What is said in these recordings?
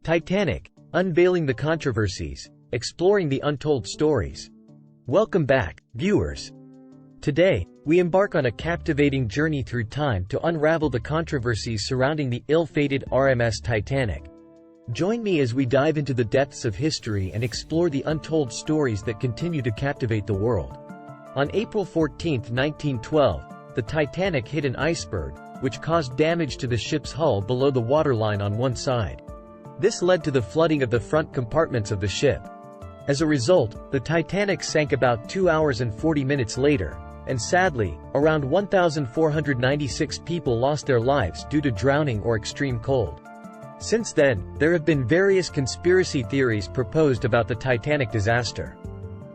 Titanic, Unveiling the Controversies, Exploring the Untold Stories. Welcome back, viewers. Today, we embark on a captivating journey through time to unravel the controversies surrounding the ill-fated RMS Titanic. Join me as we dive into the depths of history and explore the untold stories that continue to captivate the world. On April 14, 1912, the Titanic hit an iceberg, which caused damage to the ship's hull below the waterline on one side. This led to the flooding of the front compartments of the ship. As a result, the Titanic sank about 2 hours and 40 minutes later, and sadly, around 1,496 people lost their lives due to drowning or extreme cold. Since then, there have been various conspiracy theories proposed about the Titanic disaster.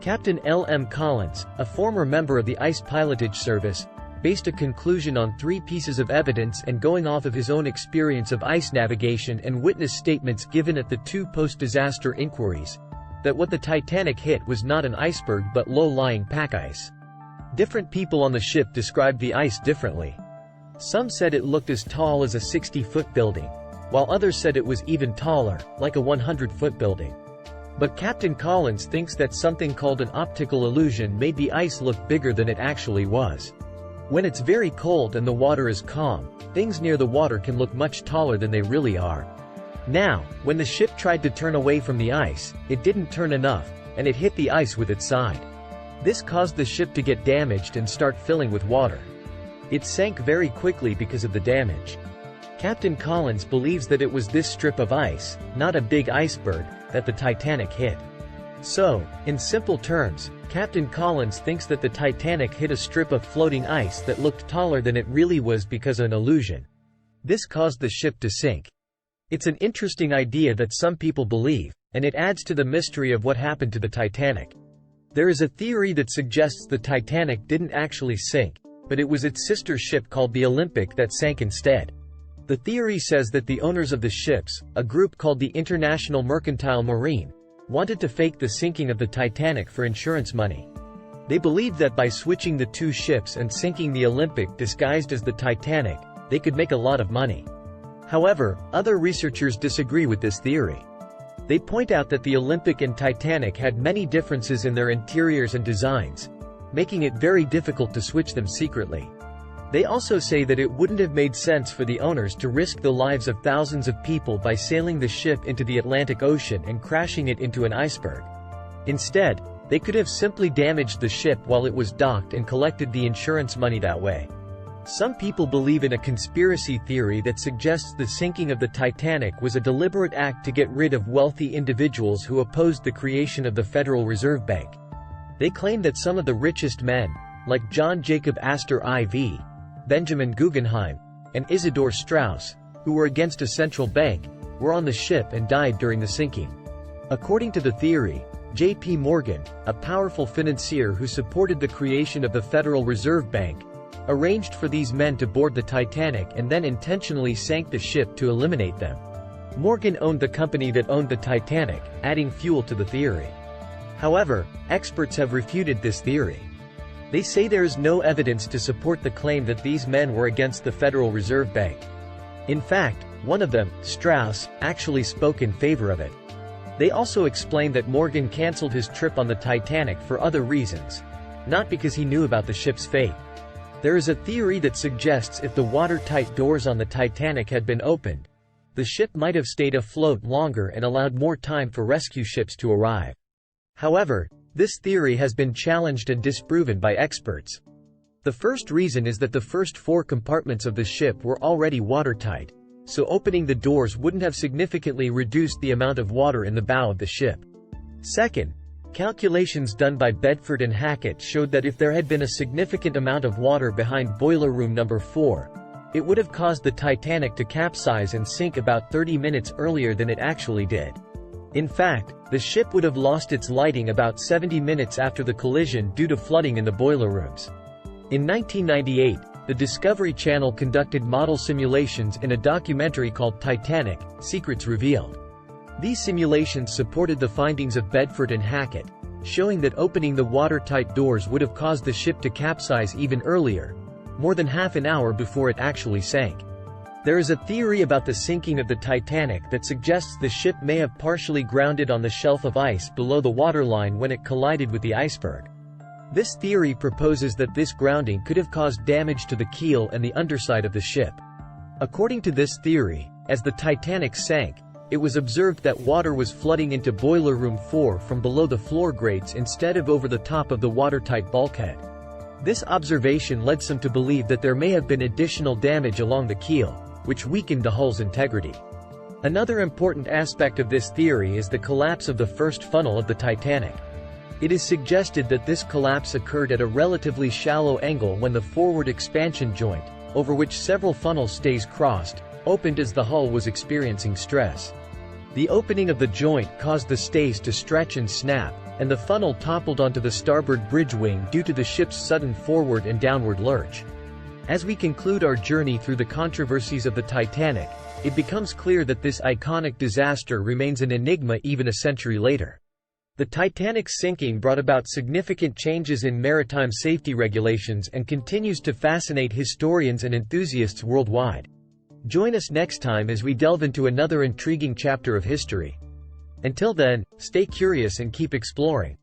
Captain L.M. Collins, a former member of the Ice Pilotage Service, based a conclusion on 3 pieces of evidence and going off of his own experience of ice navigation and witness statements given at the 2 post-disaster inquiries, that what the Titanic hit was not an iceberg but low-lying pack ice. Different people on the ship described the ice differently. Some said it looked as tall as a 60-foot building, while others said it was even taller, like a 100-foot building. But Captain Collins thinks that something called an optical illusion made the ice look bigger than it actually was. When it's very cold and the water is calm, things near the water can look much taller than they really are. Now, when the ship tried to turn away from the ice, it didn't turn enough, and it hit the ice with its side. This caused the ship to get damaged and start filling with water. It sank very quickly because of the damage. Captain Collins believes that it was this strip of ice, not a big iceberg, that the Titanic hit. So, in simple terms, Captain Collins thinks that the Titanic hit a strip of floating ice that looked taller than it really was because of an illusion. This caused the ship to sink. It's an interesting idea that some people believe, and it adds to the mystery of what happened to the Titanic. There is a theory that suggests the Titanic didn't actually sink, but it was its sister ship called the Olympic that sank instead. The theory says that the owners of the ships, a group called the International Mercantile Marine, wanted to fake the sinking of the Titanic for insurance money. They believed that by switching the 2 ships and sinking the Olympic disguised as the Titanic, they could make a lot of money. However, other researchers disagree with this theory. They point out that the Olympic and Titanic had many differences in their interiors and designs, making it very difficult to switch them secretly. They also say that it wouldn't have made sense for the owners to risk the lives of thousands of people by sailing the ship into the Atlantic Ocean and crashing it into an iceberg. Instead, they could have simply damaged the ship while it was docked and collected the insurance money that way. Some people believe in a conspiracy theory that suggests the sinking of the Titanic was a deliberate act to get rid of wealthy individuals who opposed the creation of the Federal Reserve Bank. They claim that some of the richest men, like John Jacob Astor IV, Benjamin Guggenheim, and Isidor Straus, who were against a central bank, were on the ship and died during the sinking. According to the theory, J.P. Morgan, a powerful financier who supported the creation of the Federal Reserve Bank, arranged for these men to board the Titanic and then intentionally sank the ship to eliminate them. Morgan owned the company that owned the Titanic, adding fuel to the theory. However, experts have refuted this theory. They say there is no evidence to support the claim that these men were against the Federal Reserve Bank. In fact, one of them, Straus, actually spoke in favor of it. They also explained that Morgan canceled his trip on the Titanic for other reasons, not because he knew about the ship's fate. There is a theory that suggests if the watertight doors on the Titanic had been opened, the ship might have stayed afloat longer and allowed more time for rescue ships to arrive. However, this theory has been challenged and disproven by experts. The first reason is that the first 4 compartments of the ship were already watertight, so opening the doors wouldn't have significantly reduced the amount of water in the bow of the ship. Second, calculations done by Bedford and Hackett showed that if there had been a significant amount of water behind boiler room number 4, it would have caused the Titanic to capsize and sink about 30 minutes earlier than it actually did. In fact, the ship would have lost its lighting about 70 minutes after the collision due to flooding in the boiler rooms. In 1998, the Discovery Channel conducted model simulations in a documentary called Titanic: Secrets Revealed. These simulations supported the findings of Bedford and Hackett, showing that opening the watertight doors would have caused the ship to capsize even earlier, more than half an hour before it actually sank. There is a theory about the sinking of the Titanic that suggests the ship may have partially grounded on the shelf of ice below the waterline when it collided with the iceberg. This theory proposes that this grounding could have caused damage to the keel and the underside of the ship. According to this theory, as the Titanic sank, it was observed that water was flooding into Boiler Room 4 from below the floor grates instead of over the top of the watertight bulkhead. This observation led some to believe that there may have been additional damage along the keel, which weakened the hull's integrity. Another important aspect of this theory is the collapse of the first funnel of the Titanic. It is suggested that this collapse occurred at a relatively shallow angle when the forward expansion joint, over which several funnel stays crossed, opened as the hull was experiencing stress. The opening of the joint caused the stays to stretch and snap, and the funnel toppled onto the starboard bridge wing due to the ship's sudden forward and downward lurch. As we conclude our journey through the controversies of the Titanic, it becomes clear that this iconic disaster remains an enigma even a century later. The Titanic's sinking brought about significant changes in maritime safety regulations and continues to fascinate historians and enthusiasts worldwide. Join us next time as we delve into another intriguing chapter of history. Until then, stay curious and keep exploring.